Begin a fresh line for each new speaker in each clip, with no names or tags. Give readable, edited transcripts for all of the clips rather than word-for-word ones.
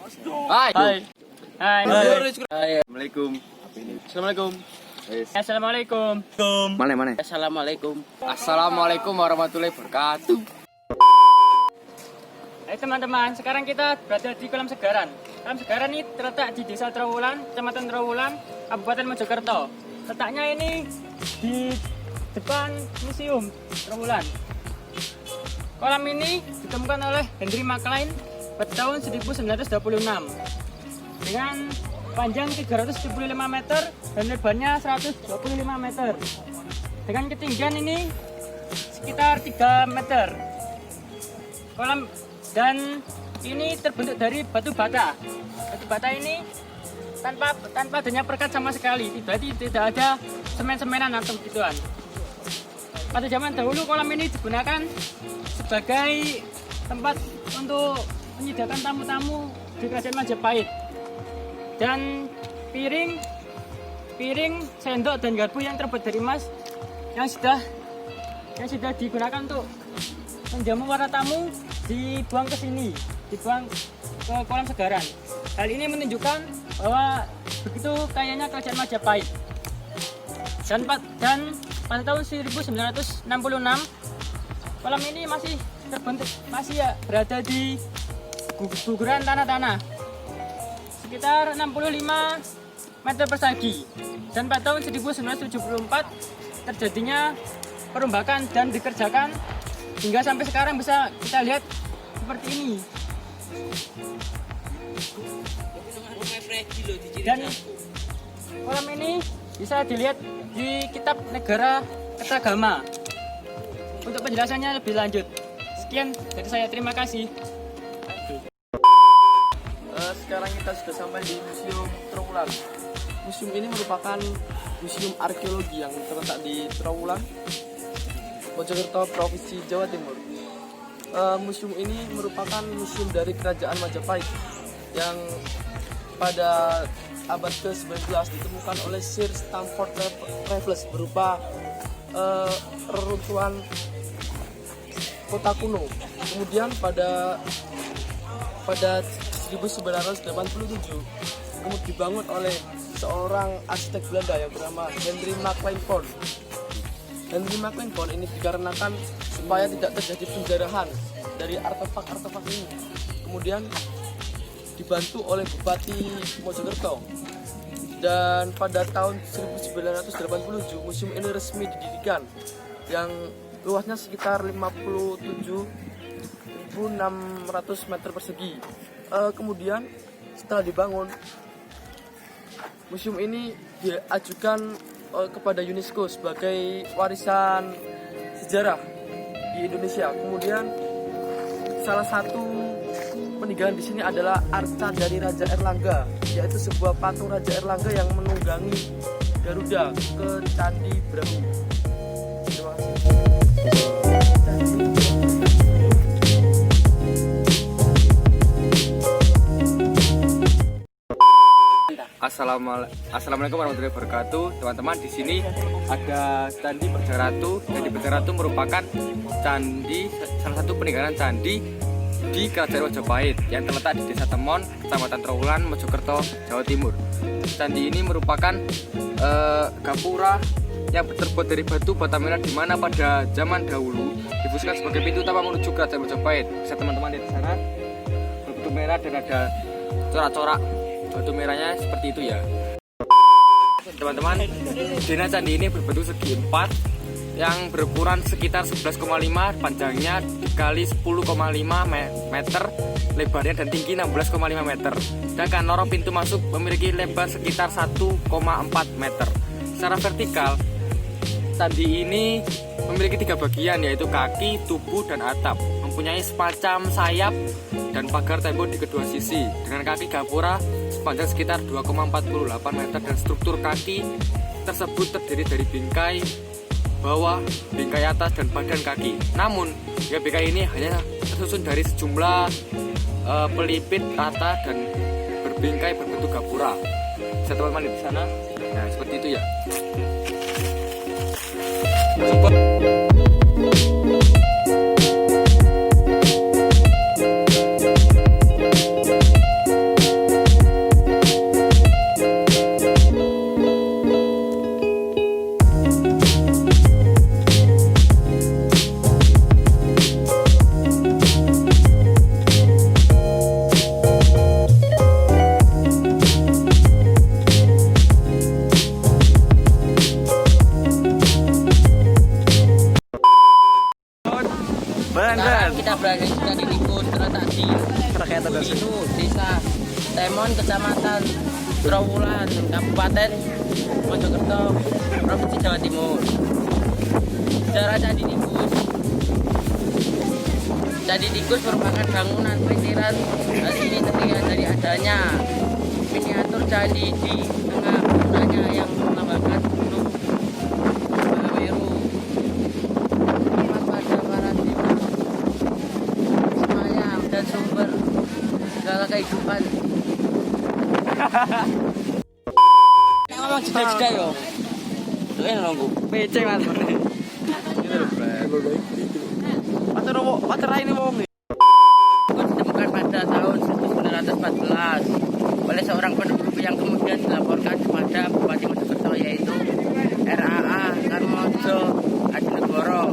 Hai.
Hai. Hai.
Assalamualaikum. Assalamualaikum.
Assalamualaikum.
Mana?
Assalamualaikum.
Assalamualaikum warahmatullahi wabarakatuh.
Hai teman-teman, sekarang kita berada di Kolam Segaran. Kolam Segaran ini terletak di Desa Trawulan, Kecamatan Trawulan, Kabupaten Mojokerto. Letaknya ini di depan Museum Trawulan. Kolam ini ditemukan oleh Henry McLean pada tahun 1926 dengan panjang 375 meter dan lebarnya 125 meter. Dengan ketinggian ini sekitar 3 meter. Kolam dan ini terbentuk dari batu bata. Batu bata ini tanpa adanya perekat sama sekali. Berarti tidak ada semen-semenan atau gituan. Pada zaman dahulu kolam ini digunakan sebagai tempat untuk menyediakan tamu-tamu di Kerajaan Majapahit. Dan piring, sendok dan garpu yang terbuat dari emas yang sudah digunakan untuk menjamu para tamu dibuang ke sini, dibuang ke Kolam Segaran. Hal ini menunjukkan bahwa begitu kayanya Kerajaan Majapahit. Dan pada tahun 1966 kolam ini masih terbentuk, masih berada di guguran tanah-tanah sekitar 65 meter persegi. Dan pada tahun 1974 terjadinya perombakan dan dikerjakan hingga sampai sekarang bisa kita lihat seperti ini. Dan kolam ini bisa dilihat di Kitab Negara Kertagama. Untuk penjelasannya lebih lanjut. Sekian dari saya, terima kasih.
Sekarang kita sudah sampai di Museum Trawulan. Museum ini merupakan museum arkeologi yang terletak di Trawulan, Mojokerto, Provinsi Jawa Timur. Museum ini merupakan museum dari Kerajaan Majapahit yang pada abad ke-19 ditemukan oleh Sir Stamford Raffles berupa reruntuhan kota kuno. Kemudian pada 1987 dibangun oleh seorang arsitek Belanda yang bernama Henry McLean. Henry McLean ini dikarenakan supaya tidak terjadi penjarahan dari artefak-artefak ini. Kemudian dibantu oleh Bupati Mojokerto. Dan pada tahun 1987 museum ini resmi didirikan yang luasnya sekitar 57.600 meter persegi. Kemudian setelah dibangun, museum ini diajukan kepada UNESCO sebagai warisan sejarah di Indonesia. Kemudian salah satu peninggalan di sini adalah arca dari Raja Erlangga, yaitu sebuah patung Raja Erlangga yang menunggangi Garuda ke Candi Brahu. Terima kasih.
Assalamualaikum warahmatullahi wabarakatuh. Teman-teman, di sini ada Candi Berjaratu. Candi Berjaratu merupakan salah satu peninggalan candi di Kerajaan Majapahit yang terletak di Desa Temon, Kecamatan Trawulan, Mojokerto, Jawa Timur. Candi ini merupakan gapura yang terbuat dari batu bata merah, di mana pada zaman dahulu difungsikan sebagai pintu utama menuju Kerajaan Majapahit. Bisa teman-teman lihat di sana, berbentuk merah dan ada corak-corak batu merahnya seperti itu ya. Teman-teman, dina candi ini berbentuk segi empat yang berukuran sekitar 11,5, panjangnya dikali 10,5 meter, lebarnya dan tinggi 16,5 meter. Sedangkan lorong pintu masuk memiliki lebar sekitar 1,4 meter. Secara vertikal, candi ini memiliki 3 bagian, yaitu kaki, tubuh, dan atap. Mempunyai semacam sayap dan pagar tembok di kedua sisi, dengan kaki gapura sepanjang sekitar 2,48 meter, dan struktur kaki tersebut terdiri dari bingkai bawah, bingkai atas, dan badan kaki. Namun, bingkai ini hanya tersusun dari sejumlah pelipit rata dan berbingkai berbentuk gapura. Bisa teman-teman di sana, nah seperti itu ya.
itu desa Temon, kecamatan Trawulan, Kabupaten Mojokerto, Provinsi Jawa Timur. Sejarah Candi Tikus. Candi Tikus merupakan bangunan pelitiran. Hal ini terlihat dari adanya miniatur candi di tengah bangunannya yang melambangkan gunung Semeru. Tempat pada para dewa, semayam dan sumber segala kehidupan. Ngomong jeda-jeda yo. Tuh nunggu.
PC Mas.
Pacar ini wong.
Ditemukan pada tahun 1914 oleh seorang penduduk yang kemudian dilaporkan kepada Bupati Mojokerto yaitu RAA Karmojo Adinegoro.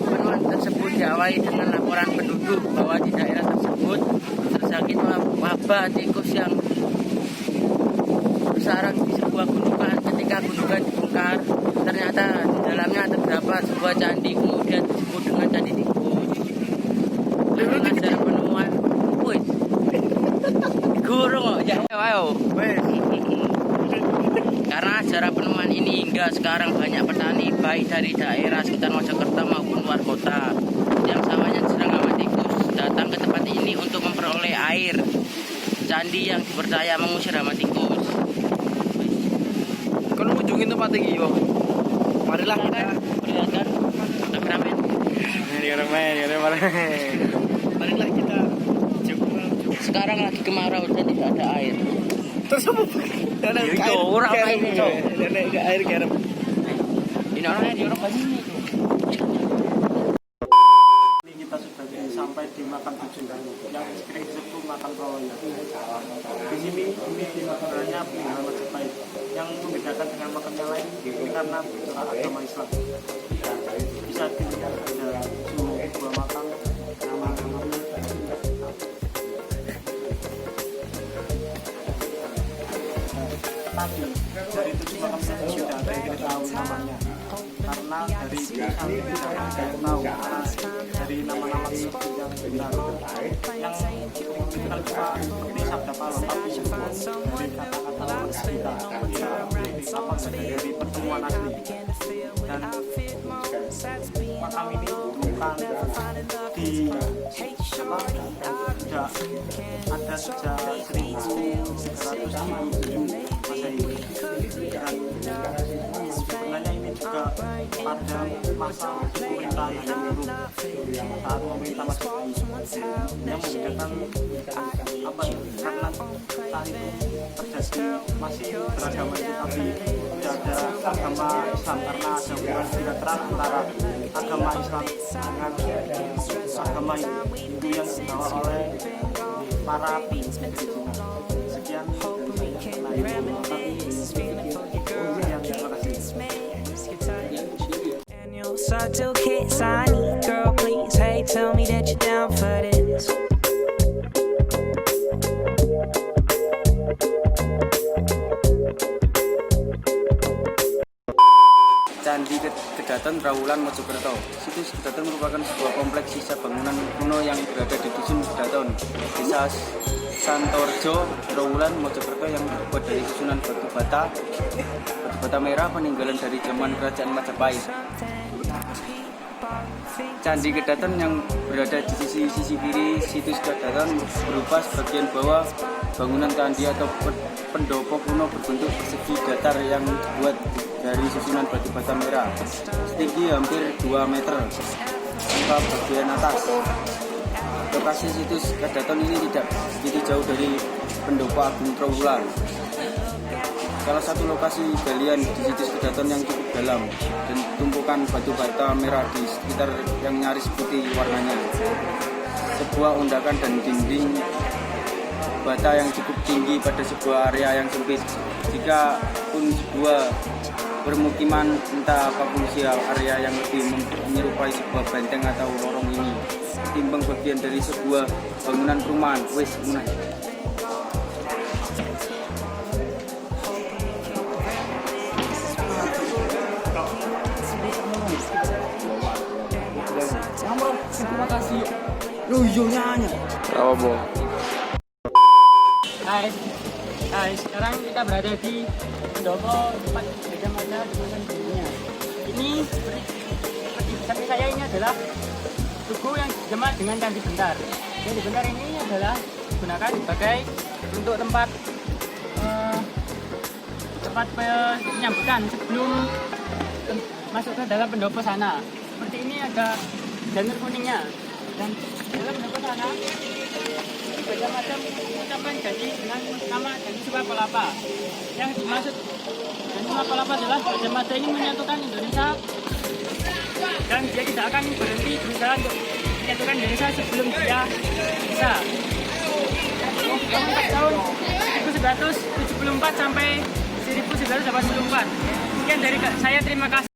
Penemuan tersebut diawali dengan laporan penduduk bahwa di daerah tersebut terjangkit wabah tikus yang bersarang di sebuah gunungan. Ketika gunungan dibongkar, ternyata di dalamnya terdapat sebuah candi kemudian disebut dengan Candi Tikus. Dengan sejarah penemuan, wih, gurung ya, ayo. Karena sejarah penemuan ini hingga sekarang banyak petani baik dari daerah sekitar Mojokerto maupun luar kota yang sawahnya diserang hama tikus datang ke tempat ini untuk memperoleh air. Candi yang dipercaya mengusir hama tikus.
Kalau kunjungin tempat ini, Bang. Marilah kita
Perlihatkan kameramen.
marilah kita
Sekarang lagi kemarau dan tidak ada air.
terus apa?
Yo, orang main itu.
Air garam.
Ini orang banyak ini.
Ini kita sudah sampai di makam tujuh yang sering disebut makam Roya. Di sini ini sebenarnya peninggalan Majapahit yang membedakan dengan makam yang lain ini karena bicara agama Islam. Bisa dilihat ada dua makam nama-namanya. Tapi dari tujuh makam tersebut tidak ada yang kita tahu namanya karena dari tulisan tidak ada yang tahu karena dari nama-nama tersebut yang kita yang kita lupa ini sabda palon tapi dari kata-kata orang kita apa dari pertemuan asli dan makam ini bukan di apa tidak ada sejak 1300 Masehi dan sebenarnya ini juga pada masa pemerintahan yang buruk saat pemerintah Majapahit yang membedakan apa ya karena saat itu terjadi masih beragama itu tapi tidak ada agama Islam karena ada hubungan bilateral antara agama Islam dengan agama Hindu yang dibawa oleh para sekian
Subtle kiss I need, girl, please. Hey, tell me that you're down for this.
Candi Kedaton Trawulan Mojokerto. Situs Kedaton merupakan sebuah kompleks sisa bangunan kuno yang berada di Dusun Kedaton, Desa Santorjo, Trawulan, Mojokerto yang terbuat dari susunan batu bata merah peninggalan dari zaman Kerajaan Majapahit. Candi Kedaton yang berada di sisi kiri situs Kedaton berupa sebagian bawah bangunan candi atau pendopo kuno berbentuk persegi datar yang dibuat dari susunan batu bata merah setinggi hampir 2 meter tanpa bagian atas. Lokasi situs Kedaton ini tidak begitu jauh dari pendopo Agung Trawulan. Salah satu lokasi galian di situs Kedaton yang cukup dalam dan tumpukan batu bata merah di sekitar yang nyaris putih warnanya. Sebuah undakan dan dinding bata yang cukup tinggi pada sebuah area yang sempit. Jika pun sebuah permukiman entah apa fungsi area yang lebih menyerupai sebuah benteng atau lorong ini ketimbang bagian dari sebuah bangunan perumahan. Wes munah.
Terima kasih.
Yo nyanyi.
Apa, Bang?
Sekarang kita berada di pendopo tempat Kecamatan Tuguhan Dunia. Ini seperti samping saya ini adalah tugu yang dijemah dengan candi bentar. Candi bentar ini adalah digunakan sebagai untuk tempat penyambutan sebelum masuk ke dalam pendopo sana. Seperti ini ada janur kuningnya, dan dalam pendopo sana macam-macam ucapan janji dengan nama janji Sumpah Palapa. Yang dimaksud janji Sumpah Palapa adalah Gajah ini menyatukan Indonesia, dan dia tidak akan berhenti berusaha untuk menyatukan Indonesia sebelum dia bisa. Tahun 1974 sampai 1984. Sekian dari saya, terima kasih.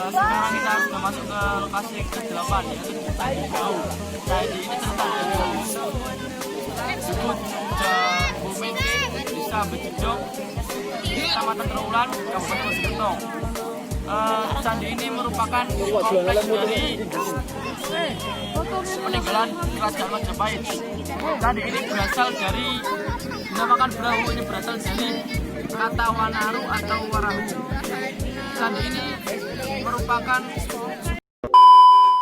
Sekarang kita sudah masuk ke lokasi ke-8, yaitu Candi Brau. Candi ini terletak di Sudut Bumenge, Desa Bejijong, Kecamatan Trawulan, Kabupaten Mojokerto. Candi ini merupakan kompleks dari peninggalan Kerajaan Majapahit. Candi ini berasal dari, dinamakan Brau, ini berasal dari kata Wanaru atau Warahu. Candi ini merupakan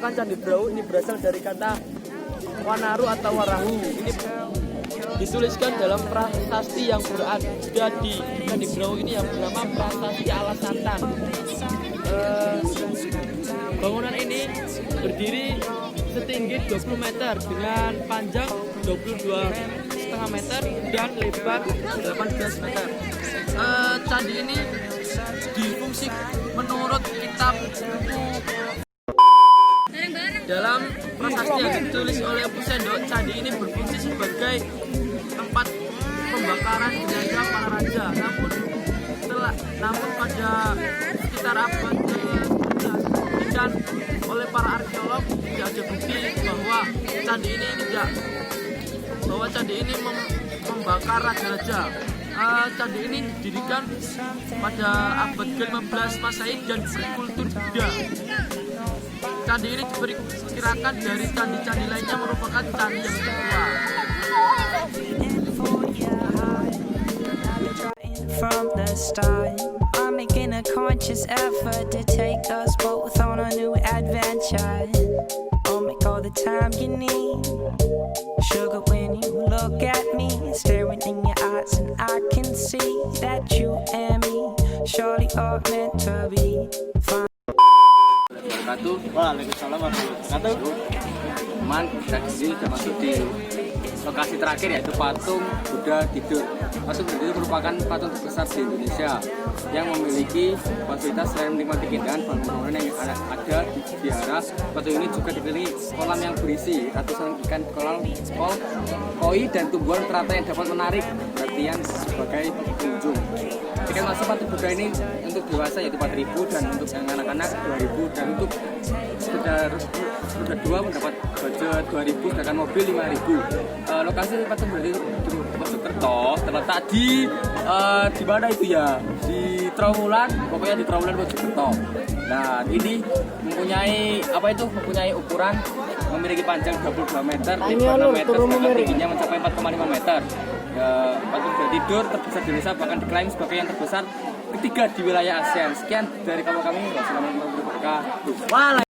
Candi Brau ini berasal dari kata Wanaru atau Warahu. Ini dituliskan dalam prasasti yang berada di Candi Brau ini yang bernama Prasasti Alas Santan. Bangunan ini berdiri setinggi 20 meter dengan panjang 22,5 meter dan lebar 18 meter. Candi ini difungsi menurut kitab buku dalam prasasti yang ditulis oleh Empu Sendok. Candi ini berfungsi sebagai tempat pembakaran jenazah para raja. Namun pada sekitar abad ke-11 dan oleh para arkeolog tidak ada bukti bahwa candi ini membakar raja-raja. Candi ini didirikan pada abad ke-15 Masehi dan berkultur Buddha. Candi ini diperkirakan dari candi-candi lainnya merupakan candi yang tertua.
From the start, I'm making a conscious effort to take us both on a new adventure. I'll make all the time you need. Sugar, when you look at me, staring in your eyes, and I can see that you and me surely are meant to be.
Waalaikumsalam warahmatullahi wabarakatuh.
Teman, kita di sini sudah masuk di lokasi terakhir, yaitu patung Buddha tidur. Patung Buddha itu merupakan patung terbesar di Indonesia yang memiliki fasilitas selain menikmati keindahan bangunan yang ada di vihara. Patung ini juga dikelilingi kolam yang berisi ratusan ikan koi dan tumbuhan teratai yang dapat menarik perhatian sebagai pengunjung. Tiket masuk patung Buddha ini untuk dewasa yaitu 4.000 dan untuk yang anak-anak 2.000, dan untuk roda 2 mendapat budget 2.000, sedangkan mobil 5.000. Lokasi patung Buddha itu di Mojokerto, terletak di mana itu ya? Di Trawulan, pokoknya di Trawulan Mojokerto. Nah, ini mempunyai ukuran, memiliki panjang 22 meter, lebar 6 meter, sedangkan tingginya mencapai 4,5 meter. Patung Buddha tidur terbesar di Indonesia, bahkan diklaim sebagai yang terbesar ketiga di wilayah ASEAN. Sekian dari kami. Wassalamualaikum warahmatullahi wabarakatuh.